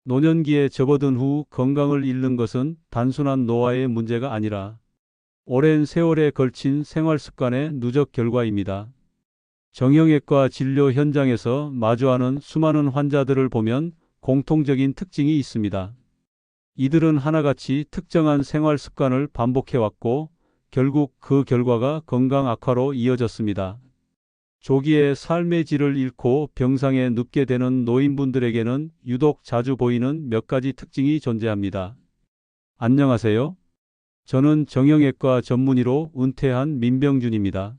노년기에 접어든 후 건강을 잃는 것은 단순한 노화의 문제가 아니라 오랜 세월에 걸친 생활 습관의 누적 결과입니다. 정형외과 진료 현장에서 마주하는 수많은 환자들을 보면 공통적인 특징이 있습니다. 이들은 하나같이 특정한 생활 습관을 반복해왔고 결국 그 결과가 건강 악화로 이어졌습니다. 조기에 삶의 질을 잃고 병상에 눕게 되는 노인분들에게는 유독 자주 보이는 몇 가지 특징이 존재합니다. 안녕하세요. 저는 정형외과 전문의로 은퇴한 민병준입니다.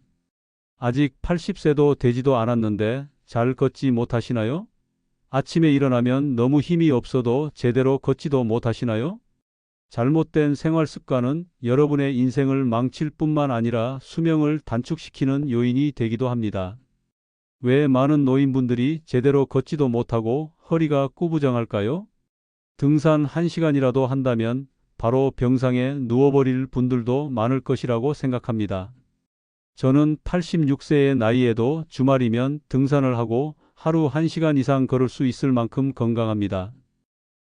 아직 80세도 되지도 않았는데 잘 걷지 못하시나요? 아침에 일어나면 너무 힘이 없어도 제대로 걷지도 못하시나요? 잘못된 생활 습관은 여러분의 인생을 망칠 뿐만 아니라 수명을 단축시키는 요인이 되기도 합니다. 왜 많은 노인분들이 제대로 걷지도 못하고 허리가 구부정할까요? 등산 1시간이라도 한다면 바로 병상에 누워버릴 분들도 많을 것이라고 생각합니다. 저는 86세의 나이에도 주말이면 등산을 하고 하루 1시간 이상 걸을 수 있을 만큼 건강합니다.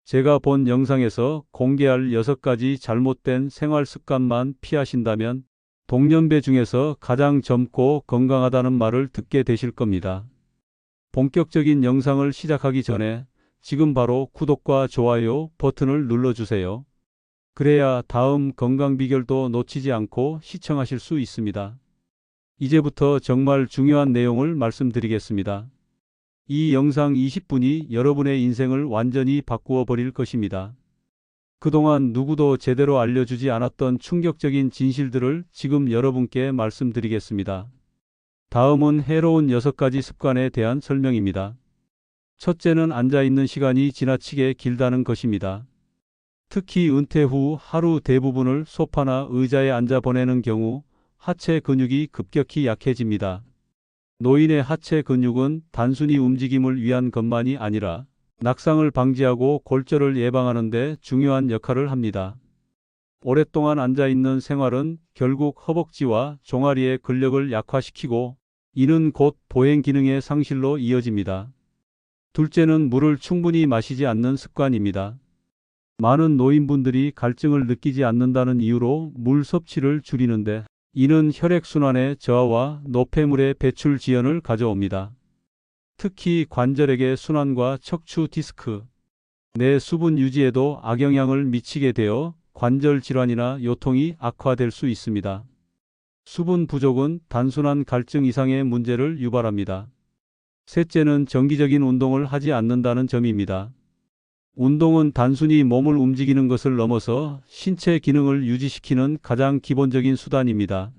제가 본 영상에서 공개할 6가지 잘못된 생활 습관만 피하신다면 동년배 중에서 가장 젊고 건강하다는 말을 듣게 되실 겁니다. 본격적인 영상을 시작하기 전에 지금 바로 구독과 좋아요 버튼을 눌러주세요. 그래야 다음 건강 비결도 놓치지 않고 시청하실 수 있습니다. 이제부터 정말 중요한 내용을 말씀드리겠습니다. 이 영상 20분이 여러분의 인생을 완전히 바꾸어 버릴 것입니다. 그동안 누구도 제대로 알려주지 않았던 충격적인 진실들을 지금 여러분께 말씀드리겠습니다. 다음은 해로운 6가지 습관에 대한 설명입니다. 첫째는 앉아있는 시간이 지나치게 길다는 것입니다. 특히 은퇴 후 하루 대부분을 소파나 의자에 앉아 보내는 경우 하체 근육이 급격히 약해집니다. 노인의 하체 근육은 단순히 움직임을 위한 것만이 아니라 낙상을 방지하고 골절을 예방하는 데 중요한 역할을 합니다. 오랫동안 앉아있는 생활은 결국 허벅지와 종아리의 근력을 약화시키고 이는 곧 보행 기능의 상실로 이어집니다. 둘째는 물을 충분히 마시지 않는 습관입니다. 많은 노인분들이 갈증을 느끼지 않는다는 이유로 물 섭취를 줄이는데 이는 혈액순환의 저하와 노폐물의 배출 지연을 가져옵니다. 특히 관절액의 순환과 척추 디스크, 뇌 수분 유지에도 악영향을 미치게 되어 관절 질환이나 요통이 악화될 수 있습니다. 수분 부족은 단순한 갈증 이상의 문제를 유발합니다. 셋째는 정기적인 운동을 하지 않는다는 점입니다. 운동은 단순히 몸을 움직이는 것을 넘어서 신체 기능을 유지시키는 가장 기본적인 수단입니다.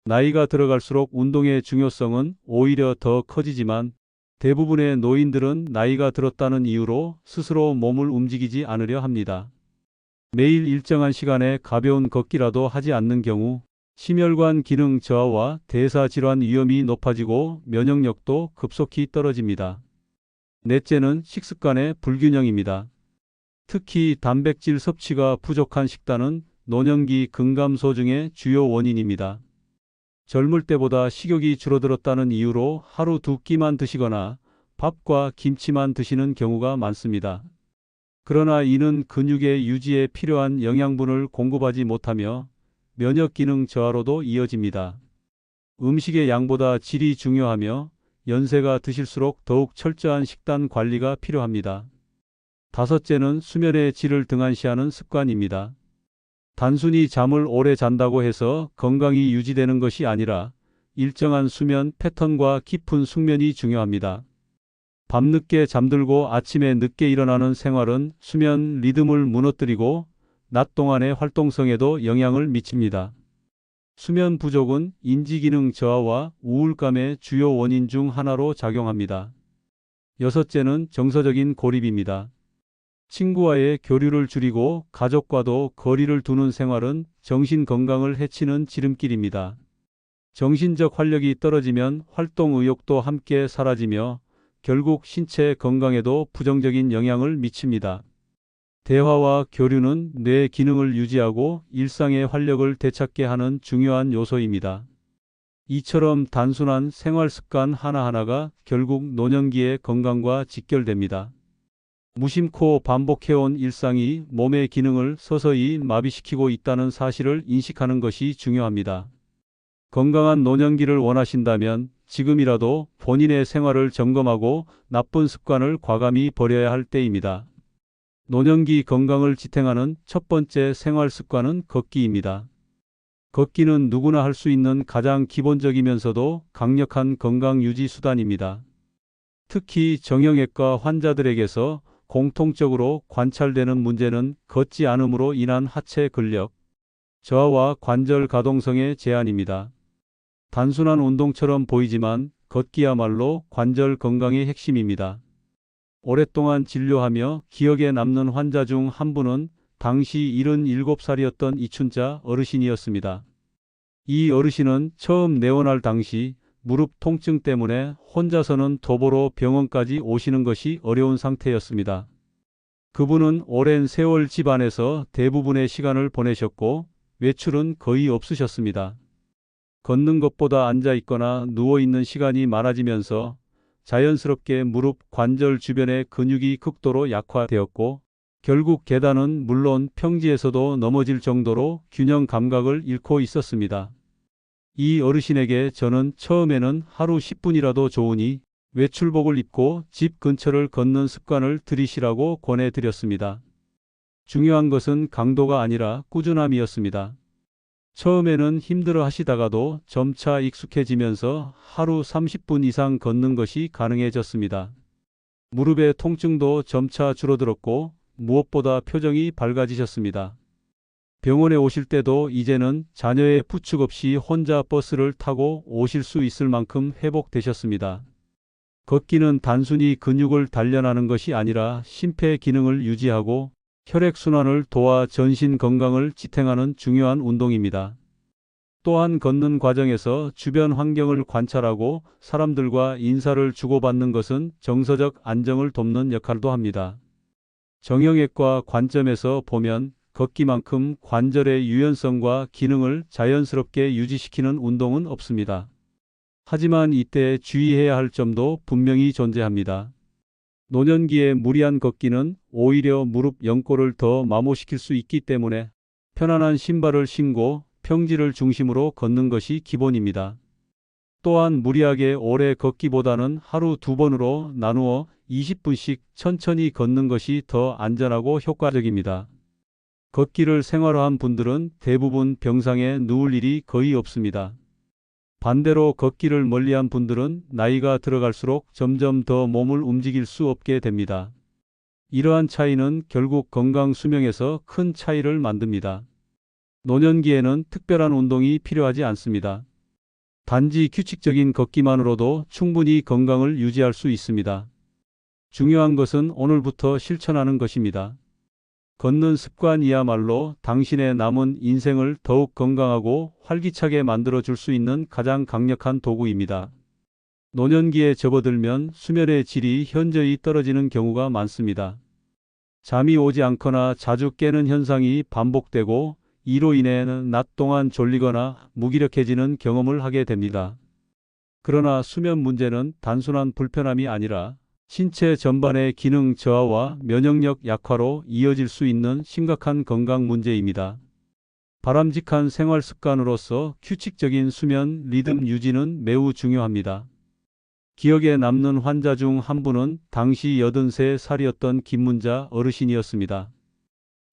나이가 들어갈수록 운동의 중요성은 오히려 더 커지지만 대부분의 노인들은 나이가 들었다는 이유로 스스로 몸을 움직이지 않으려 합니다. 매일 일정한 시간에 가벼운 걷기라도 하지 않는 경우 심혈관 기능 저하와 대사질환 위험이 높아지고 면역력도 급속히 떨어집니다. 넷째는 식습관의 불균형입니다. 특히 단백질 섭취가 부족한 식단은 노년기 근감소 중의 주요 원인입니다. 젊을 때보다 식욕이 줄어들었다는 이유로 하루 2끼만 드시거나 밥과 김치만 드시는 경우가 많습니다. 그러나 이는 근육의 유지에 필요한 영양분을 공급하지 못하며 면역 기능 저하로도 이어집니다. 음식의 양보다 질이 중요하며 연세가 드실수록 더욱 철저한 식단 관리가 필요합니다. 다섯째는 수면의 질을 등한시하는 습관입니다. 단순히 잠을 오래 잔다고 해서 건강이 유지되는 것이 아니라 일정한 수면 패턴과 깊은 숙면이 중요합니다. 밤늦게 잠들고 아침에 늦게 일어나는 생활은 수면 리듬을 무너뜨리고 낮 동안의 활동성에도 영향을 미칩니다. 수면 부족은 인지기능 저하와 우울감의 주요 원인 중 하나로 작용합니다. 여섯째는 정서적인 고립입니다. 친구와의 교류를 줄이고 가족과도 거리를 두는 생활은 정신 건강을 해치는 지름길입니다. 정신적 활력이 떨어지면 활동 의욕도 함께 사라지며 결국 신체 건강에도 부정적인 영향을 미칩니다. 대화와 교류는 뇌 기능을 유지하고 일상의 활력을 되찾게 하는 중요한 요소입니다. 이처럼 단순한 생활 습관 하나하나가 결국 노년기의 건강과 직결됩니다. 무심코 반복해온 일상이 몸의 기능을 서서히 마비시키고 있다는 사실을 인식하는 것이 중요합니다. 건강한 노년기를 원하신다면 지금이라도 본인의 생활을 점검하고 나쁜 습관을 과감히 버려야 할 때입니다. 노년기 건강을 지탱하는 첫 번째 생활 습관은 걷기입니다. 걷기는 누구나 할 수 있는 가장 기본적이면서도 강력한 건강 유지 수단입니다. 특히 정형외과 환자들에게서 공통적으로 관찰되는 문제는 걷지 않음으로 인한 하체 근력, 저하와 관절 가동성의 제한입니다. 단순한 운동처럼 보이지만 걷기야말로 관절 건강의 핵심입니다. 오랫동안 진료하며 기억에 남는 환자 중 한 분은 당시 77살이었던 이춘자 어르신이었습니다. 이 어르신은 처음 내원할 당시 무릎 통증 때문에 혼자서는 도보로 병원까지 오시는 것이 어려운 상태였습니다. 그분은 오랜 세월 집안에서 대부분의 시간을 보내셨고 외출은 거의 없으셨습니다. 걷는 것보다 앉아 있거나 누워 있는 시간이 많아지면서 자연스럽게 무릎 관절 주변의 근육이 극도로 약화되었고 결국 계단은 물론 평지에서도 넘어질 정도로 균형 감각을 잃고 있었습니다. 이 어르신에게 저는 처음에는 하루 10분이라도 좋으니 외출복을 입고 집 근처를 걷는 습관을 들이시라고 권해드렸습니다. 중요한 것은 강도가 아니라 꾸준함이었습니다. 처음에는 힘들어 하시다가도 점차 익숙해지면서 하루 30분 이상 걷는 것이 가능해졌습니다. 무릎의 통증도 점차 줄어들었고 무엇보다 표정이 밝아지셨습니다. 병원에 오실 때도 이제는 자녀의 부축 없이 혼자 버스를 타고 오실 수 있을 만큼 회복되셨습니다. 걷기는 단순히 근육을 단련하는 것이 아니라 심폐 기능을 유지하고 혈액순환을 도와 전신 건강을 지탱하는 중요한 운동입니다. 또한 걷는 과정에서 주변 환경을 관찰하고 사람들과 인사를 주고받는 것은 정서적 안정을 돕는 역할도 합니다. 정형외과 관점에서 보면 걷기만큼 관절의 유연성과 기능을 자연스럽게 유지시키는 운동은 없습니다. 하지만 이때 주의해야 할 점도 분명히 존재합니다. 노년기에 무리한 걷기는 오히려 무릎 연골을 더 마모시킬 수 있기 때문에 편안한 신발을 신고 평지를 중심으로 걷는 것이 기본입니다. 또한 무리하게 오래 걷기보다는 하루 2번으로 나누어 20분씩 천천히 걷는 것이 더 안전하고 효과적입니다. 걷기를 생활화한 분들은 대부분 병상에 누울 일이 거의 없습니다. 반대로 걷기를 멀리한 분들은 나이가 들어갈수록 점점 더 몸을 움직일 수 없게 됩니다. 이러한 차이는 결국 건강 수명에서 큰 차이를 만듭니다. 노년기에는 특별한 운동이 필요하지 않습니다. 단지 규칙적인 걷기만으로도 충분히 건강을 유지할 수 있습니다. 중요한 것은 오늘부터 실천하는 것입니다. 걷는 습관이야말로 당신의 남은 인생을 더욱 건강하고 활기차게 만들어 줄 수 있는 가장 강력한 도구입니다. 노년기에 접어들면 수면의 질이 현저히 떨어지는 경우가 많습니다. 잠이 오지 않거나 자주 깨는 현상이 반복되고 이로 인해 낮 동안 졸리거나 무기력해지는 경험을 하게 됩니다. 그러나 수면 문제는 단순한 불편함이 아니라 신체 전반의 기능 저하와 면역력 약화로 이어질 수 있는 심각한 건강 문제입니다. 바람직한 생활 습관으로서 규칙적인 수면 리듬 유지는 매우 중요합니다. 기억에 남는 환자 중 한 분은 당시 83살이었던 김문자 어르신이었습니다.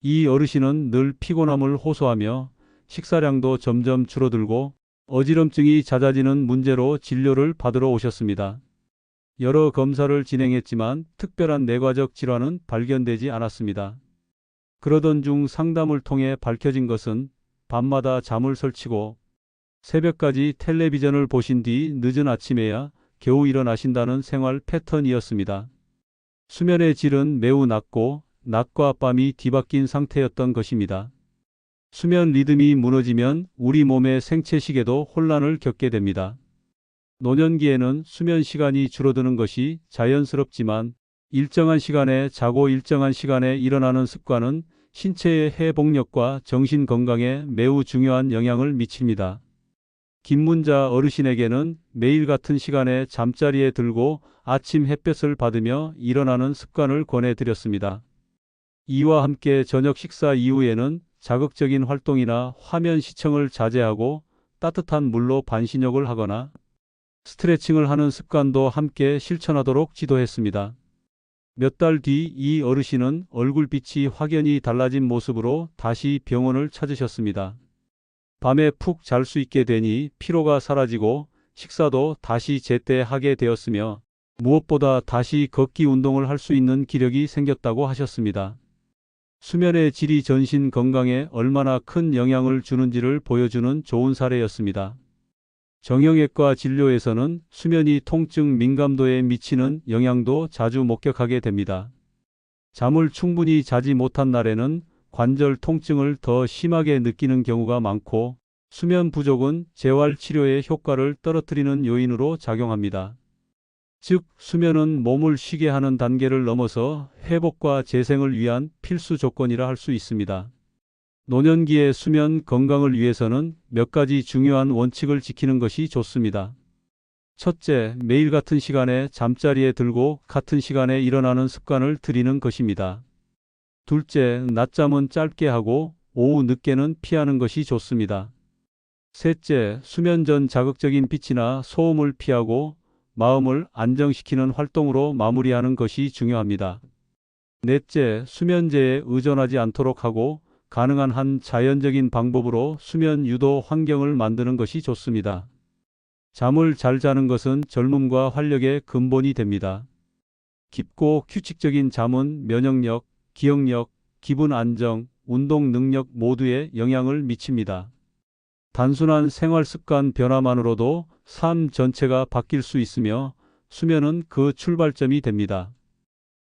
이 어르신은 늘 피곤함을 호소하며 식사량도 점점 줄어들고 어지럼증이 잦아지는 문제로 진료를 받으러 오셨습니다. 여러 검사를 진행했지만 특별한 내과적 질환은 발견되지 않았습니다. 그러던 중 상담을 통해 밝혀진 것은 밤마다 잠을 설치고 새벽까지 텔레비전을 보신 뒤 늦은 아침에야 겨우 일어나신다는 생활 패턴이었습니다. 수면의 질은 매우 낮고 낮과 밤이 뒤바뀐 상태였던 것입니다. 수면 리듬이 무너지면 우리 몸의 생체시계도 혼란을 겪게 됩니다. 노년기에는 수면 시간이 줄어드는 것이 자연스럽지만 일정한 시간에 자고 일정한 시간에 일어나는 습관은 신체의 회복력과 정신 건강에 매우 중요한 영향을 미칩니다. 김문자 어르신에게는 매일 같은 시간에 잠자리에 들고 아침 햇볕을 받으며 일어나는 습관을 권해드렸습니다. 이와 함께 저녁 식사 이후에는 자극적인 활동이나 화면 시청을 자제하고 따뜻한 물로 반신욕을 하거나 스트레칭을 하는 습관도 함께 실천하도록 지도했습니다. 몇 달 뒤 이 어르신은 얼굴빛이 확연히 달라진 모습으로 다시 병원을 찾으셨습니다. 밤에 푹 잘 수 있게 되니 피로가 사라지고 식사도 다시 제때 하게 되었으며 무엇보다 다시 걷기 운동을 할 수 있는 기력이 생겼다고 하셨습니다. 수면의 질이 전신 건강에 얼마나 큰 영향을 주는지를 보여주는 좋은 사례였습니다. 정형외과 진료에서는 수면이 통증 민감도에 미치는 영향도 자주 목격하게 됩니다. 잠을 충분히 자지 못한 날에는 관절 통증을 더 심하게 느끼는 경우가 많고 수면 부족은 재활 치료의 효과를 떨어뜨리는 요인으로 작용합니다. 즉, 수면은 몸을 쉬게 하는 단계를 넘어서 회복과 재생을 위한 필수 조건이라 할 수 있습니다. 노년기의 수면 건강을 위해서는 몇 가지 중요한 원칙을 지키는 것이 좋습니다. 첫째, 매일 같은 시간에 잠자리에 들고 같은 시간에 일어나는 습관을 들이는 것입니다. 둘째, 낮잠은 짧게 하고 오후 늦게는 피하는 것이 좋습니다. 셋째, 수면 전 자극적인 빛이나 소음을 피하고 마음을 안정시키는 활동으로 마무리하는 것이 중요합니다. 넷째, 수면제에 의존하지 않도록 하고 가능한 한 자연적인 방법으로 수면 유도 환경을 만드는 것이 좋습니다. 잠을 잘 자는 것은 젊음과 활력의 근본이 됩니다. 깊고 규칙적인 잠은 면역력, 기억력, 기분 안정, 운동 능력 모두에 영향을 미칩니다. 단순한 생활 습관 변화만으로도 삶 전체가 바뀔 수 있으며 수면은 그 출발점이 됩니다.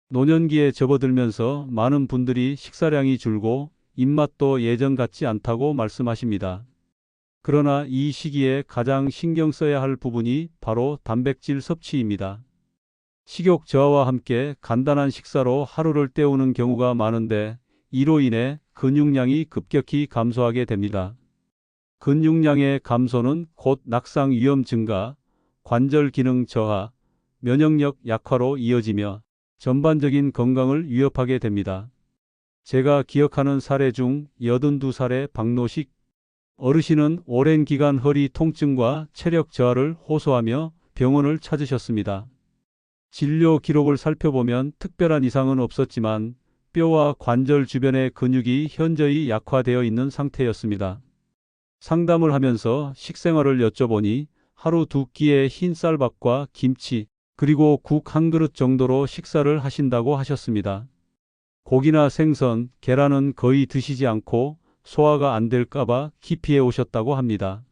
노년기에 접어들면서 많은 분들이 식사량이 줄고 입맛도 예전 같지 않다고 말씀하십니다. 그러나 이 시기에 가장 신경 써야 할 부분이 바로 단백질 섭취입니다. 식욕 저하와 함께 간단한 식사로 하루를 때우는 경우가 많은데 이로 인해 근육량이 급격히 감소하게 됩니다. 근육량의 감소는 곧 낙상 위험 증가, 관절 기능 저하, 면역력 약화로 이어지며 전반적인 건강을 위협하게 됩니다. 제가 기억하는 사례 중 82살의 박노식 어르신은 오랜 기간 허리 통증과 체력 저하를 호소하며 병원을 찾으셨습니다. 진료 기록을 살펴보면 특별한 이상은 없었지만 뼈와 관절 주변의 근육이 현저히 약화되어 있는 상태였습니다. 상담을 하면서 식생활을 여쭤보니 하루 2끼의 흰 쌀밥과 김치, 그리고 국 한 그릇 정도로 식사를 하신다고 하셨습니다. 고기나 생선, 계란은 거의 드시지 않고 소화가 안 될까봐 기피해 오셨다고 합니다.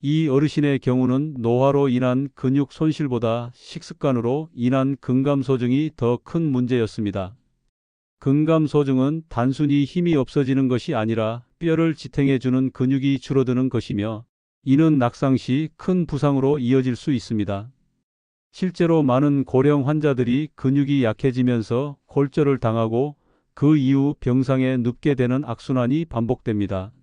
이 어르신의 경우는 노화로 인한 근육 손실보다 식습관으로 인한 근감소증이 더 큰 문제였습니다. 근감소증은 단순히 힘이 없어지는 것이 아니라 뼈를 지탱해주는 근육이 줄어드는 것이며 이는 낙상 시 큰 부상으로 이어질 수 있습니다. 실제로 많은 고령 환자들이 근육이 약해지면서 골절을 당하고 그 이후 병상에 눕게 되는 악순환이 반복됩니다.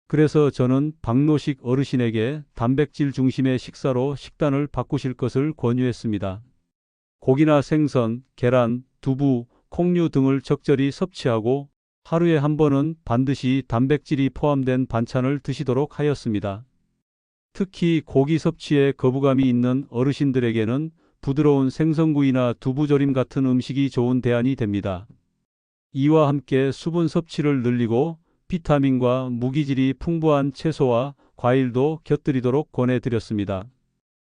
그래서 저는 박노식 어르신에게 단백질 중심의 식사로 식단을 바꾸실 것을 권유했습니다. 고기나 생선, 계란, 두부, 콩류 등을 적절히 섭취하고 하루에 한 번은 반드시 단백질이 포함된 반찬을 드시도록 하였습니다. 특히 고기 섭취에 거부감이 있는 어르신들에게는 부드러운 생선구이나 두부조림 같은 음식이 좋은 대안이 됩니다. 이와 함께 수분 섭취를 늘리고 비타민과 무기질이 풍부한 채소와 과일도 곁들이도록 권해드렸습니다.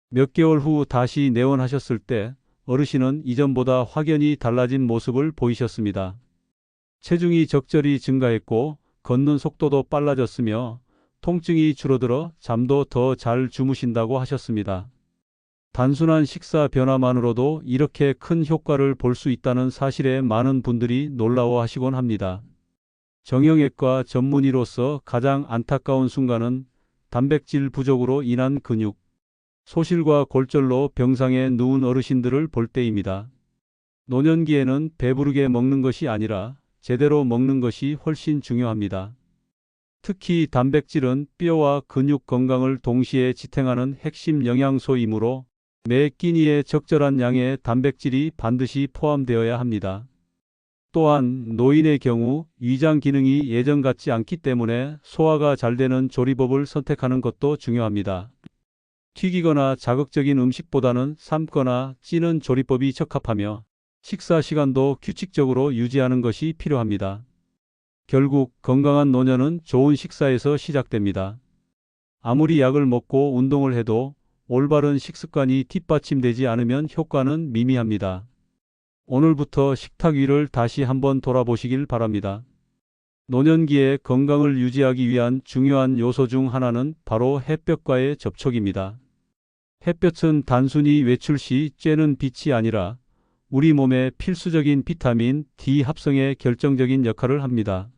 몇 개월 후 다시 내원하셨을 때 어르신은 이전보다 확연히 달라진 모습을 보이셨습니다. 체중이 적절히 증가했고 걷는 속도도 빨라졌으며 통증이 줄어들어 잠도 더 잘 주무신다고 하셨습니다. 단순한 식사 변화만으로도 이렇게 큰 효과를 볼 수 있다는 사실에 많은 분들이 놀라워하시곤 합니다. 정형외과 전문의로서 가장 안타까운 순간은 단백질 부족으로 인한 근육 소실과 골절로 병상에 누운 어르신들을 볼 때입니다. 노년기에는 배부르게 먹는 것이 아니라 제대로 먹는 것이 훨씬 중요합니다. 특히 단백질은 뼈와 근육 건강을 동시에 지탱하는 핵심 영양소이므로 매 끼니에 적절한 양의 단백질이 반드시 포함되어야 합니다. 또한 노인의 경우 위장 기능이 예전 같지 않기 때문에 소화가 잘 되는 조리법을 선택하는 것도 중요합니다. 튀기거나 자극적인 음식보다는 삶거나 찌는 조리법이 적합하며 식사 시간도 규칙적으로 유지하는 것이 필요합니다. 결국 건강한 노년은 좋은 식사에서 시작됩니다. 아무리 약을 먹고 운동을 해도 올바른 식습관이 뒷받침되지 않으면 효과는 미미합니다. 오늘부터 식탁 위를 다시 한번 돌아보시길 바랍니다. 노년기에 건강을 유지하기 위한 중요한 요소 중 하나는 바로 햇볕과의 접촉입니다. 햇볕은 단순히 외출 시 쬐는 빛이 아니라 우리 몸에 필수적인 비타민 D 합성에 결정적인 역할을 합니다.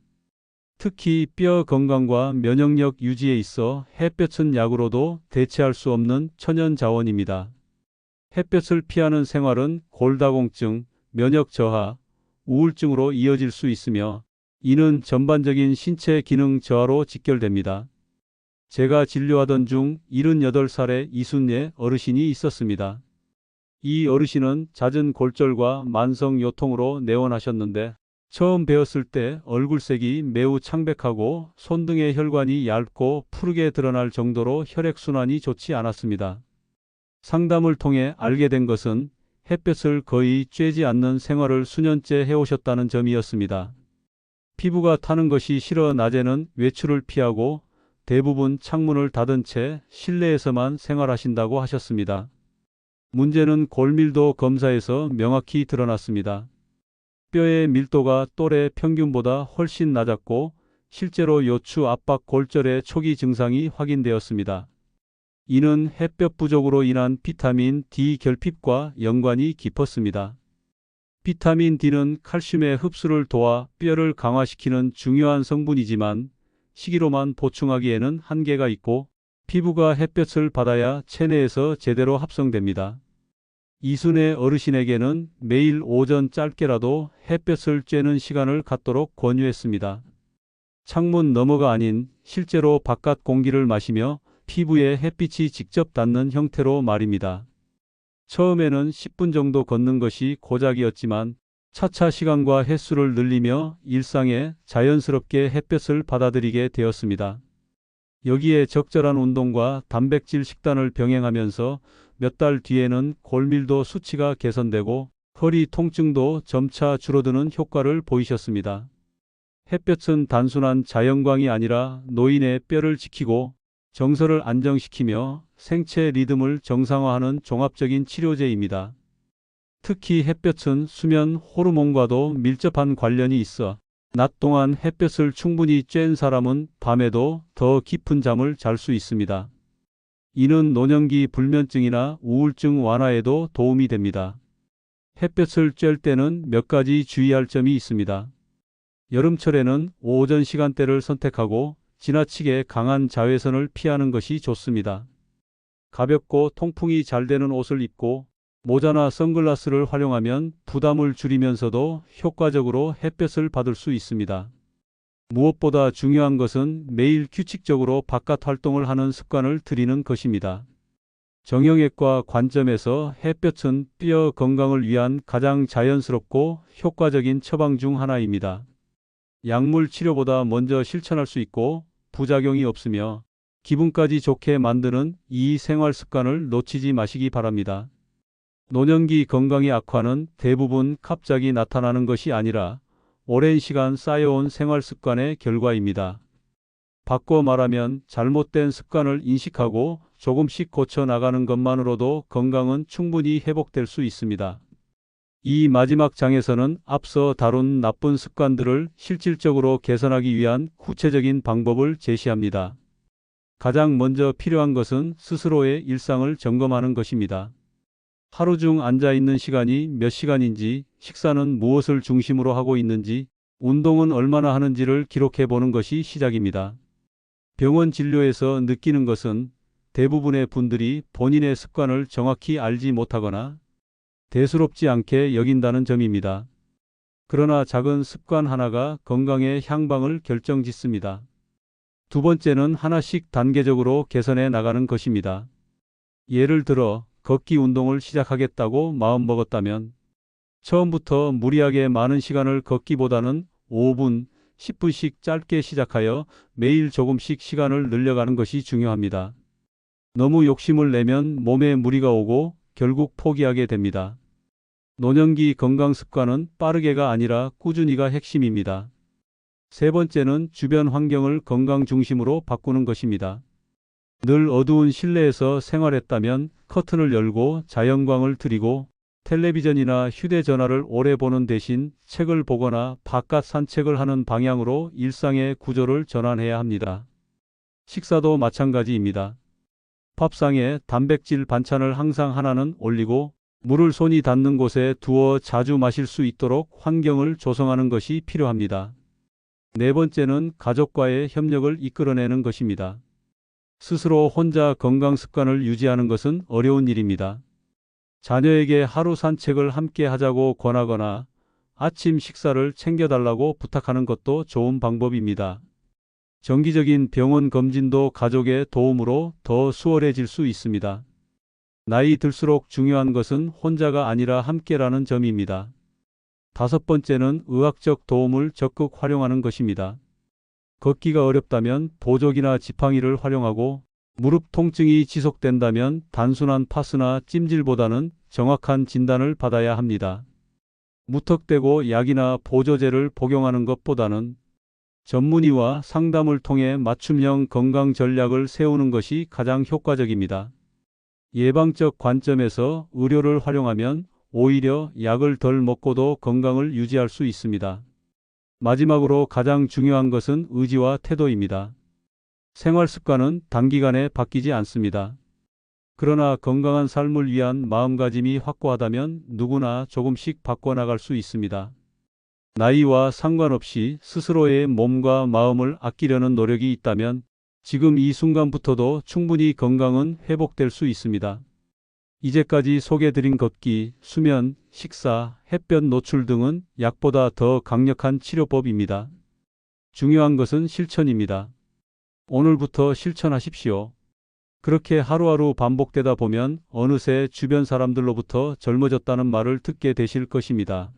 특히 뼈 건강과 면역력 유지에 있어 햇볕은 약으로도 대체할 수 없는 천연 자원입니다. 햇볕을 피하는 생활은 골다공증, 면역 저하, 우울증으로 이어질 수 있으며 이는 전반적인 신체 기능 저하로 직결됩니다. 제가 진료하던 중 78살의 이순례 어르신이 있었습니다. 이 어르신은 잦은 골절과 만성 요통으로 내원하셨는데 처음 배웠을 때 얼굴색이 매우 창백하고 손등의 혈관이 얇고 푸르게 드러날 정도로 혈액순환이 좋지 않았습니다. 상담을 통해 알게 된 것은 햇볕을 거의 쬐지 않는 생활을 수년째 해오셨다는 점이었습니다. 피부가 타는 것이 싫어 낮에는 외출을 피하고 대부분 창문을 닫은 채 실내에서만 생활하신다고 하셨습니다. 문제는 골밀도 검사에서 명확히 드러났습니다. 뼈의 밀도가 또래 평균보다 훨씬 낮았고 실제로 요추 압박 골절의 초기 증상이 확인되었습니다. 이는 햇볕 부족으로 인한 비타민 D 결핍과 연관이 깊었습니다. 비타민 D는 칼슘의 흡수를 도와 뼈를 강화시키는 중요한 성분이지만 식이로만 보충하기에는 한계가 있고 피부가 햇볕을 받아야 체내에서 제대로 합성됩니다. 이순애 어르신에게는 매일 오전 짧게라도 햇볕을 쬐는 시간을 갖도록 권유했습니다. 창문 너머가 아닌 실제로 바깥 공기를 마시며 피부에 햇빛이 직접 닿는 형태로 말입니다. 처음에는 10분 정도 걷는 것이 고작이었지만 차차 시간과 횟수를 늘리며 일상에 자연스럽게 햇볕을 받아들이게 되었습니다. 여기에 적절한 운동과 단백질 식단을 병행하면서 몇 달 뒤에는 골밀도 수치가 개선되고 허리 통증도 점차 줄어드는 효과를 보이셨습니다. 햇볕은 단순한 자연광이 아니라 노인의 뼈를 지키고 정서를 안정시키며 생체 리듬을 정상화하는 종합적인 치료제입니다. 특히 햇볕은 수면 호르몬과도 밀접한 관련이 있어 낮 동안 햇볕을 충분히 쬐은 사람은 밤에도 더 깊은 잠을 잘 수 있습니다. 이는 노년기 불면증이나 우울증 완화에도 도움이 됩니다. 햇볕을 쬐을 때는 몇 가지 주의할 점이 있습니다. 여름철에는 오전 시간대를 선택하고 지나치게 강한 자외선을 피하는 것이 좋습니다. 가볍고 통풍이 잘 되는 옷을 입고 모자나 선글라스를 활용하면 부담을 줄이면서도 효과적으로 햇볕을 받을 수 있습니다. 무엇보다 중요한 것은 매일 규칙적으로 바깥 활동을 하는 습관을 들이는 것입니다. 정형외과 관점에서 햇볕은 뼈 건강을 위한 가장 자연스럽고 효과적인 처방 중 하나입니다. 약물 치료보다 먼저 실천할 수 있고 부작용이 없으며 기분까지 좋게 만드는 이 생활 습관을 놓치지 마시기 바랍니다. 노년기 건강의 악화는 대부분 갑자기 나타나는 것이 아니라 오랜 시간 쌓여온 생활 습관의 결과입니다. 바꿔 말하면 잘못된 습관을 인식하고 조금씩 고쳐 나가는 것만으로도 건강은 충분히 회복될 수 있습니다. 이 마지막 장에서는 앞서 다룬 나쁜 습관들을 실질적으로 개선하기 위한 구체적인 방법을 제시합니다. 가장 먼저 필요한 것은 스스로의 일상을 점검하는 것입니다. 하루 중 앉아 있는 시간이 몇 시간인지, 식사는 무엇을 중심으로 하고 있는지, 운동은 얼마나 하는지를 기록해 보는 것이 시작입니다. 병원 진료에서 느끼는 것은 대부분의 분들이 본인의 습관을 정확히 알지 못하거나 대수롭지 않게 여긴다는 점입니다. 그러나 작은 습관 하나가 건강의 향방을 결정짓습니다. 두 번째는 하나씩 단계적으로 개선해 나가는 것입니다. 예를 들어 걷기 운동을 시작하겠다고 마음먹었다면 처음부터 무리하게 많은 시간을 걷기보다는 5분, 10분씩 짧게 시작하여 매일 조금씩 시간을 늘려가는 것이 중요합니다. 너무 욕심을 내면 몸에 무리가 오고 결국 포기하게 됩니다. 노년기 건강 습관은 빠르게가 아니라 꾸준히가 핵심입니다. 세 번째는 주변 환경을 건강 중심으로 바꾸는 것입니다. 늘 어두운 실내에서 생활했다면 커튼을 열고 자연광을 들이고 텔레비전이나 휴대전화를 오래 보는 대신 책을 보거나 바깥 산책을 하는 방향으로 일상의 구조를 전환해야 합니다. 식사도 마찬가지입니다. 밥상에 단백질 반찬을 항상 하나는 올리고 물을 손이 닿는 곳에 두어 자주 마실 수 있도록 환경을 조성하는 것이 필요합니다. 네 번째는 가족과의 협력을 이끌어내는 것입니다. 스스로 혼자 건강 습관을 유지하는 것은 어려운 일입니다. 자녀에게 하루 산책을 함께 하자고 권하거나 아침 식사를 챙겨달라고 부탁하는 것도 좋은 방법입니다. 정기적인 병원 검진도 가족의 도움으로 더 수월해질 수 있습니다. 나이 들수록 중요한 것은 혼자가 아니라 함께라는 점입니다. 다섯 번째는 의학적 도움을 적극 활용하는 것입니다. 걷기가 어렵다면 보조기나 지팡이를 활용하고 무릎 통증이 지속된다면 단순한 파스나 찜질보다는 정확한 진단을 받아야 합니다. 무턱대고 약이나 보조제를 복용하는 것보다는 전문의와 상담을 통해 맞춤형 건강 전략을 세우는 것이 가장 효과적입니다. 예방적 관점에서 의료를 활용하면 오히려 약을 덜 먹고도 건강을 유지할 수 있습니다. 마지막으로 가장 중요한 것은 의지와 태도입니다. 생활 습관은 단기간에 바뀌지 않습니다. 그러나 건강한 삶을 위한 마음가짐이 확고하다면 누구나 조금씩 바꿔나갈 수 있습니다. 나이와 상관없이 스스로의 몸과 마음을 아끼려는 노력이 있다면 지금 이 순간부터도 충분히 건강은 회복될 수 있습니다. 이제까지 소개드린 걷기, 수면, 식사, 햇볕 노출 등은 약보다 더 강력한 치료법입니다. 중요한 것은 실천입니다. 오늘부터 실천하십시오. 그렇게 하루하루 반복되다 보면 어느새 주변 사람들로부터 젊어졌다는 말을 듣게 되실 것입니다.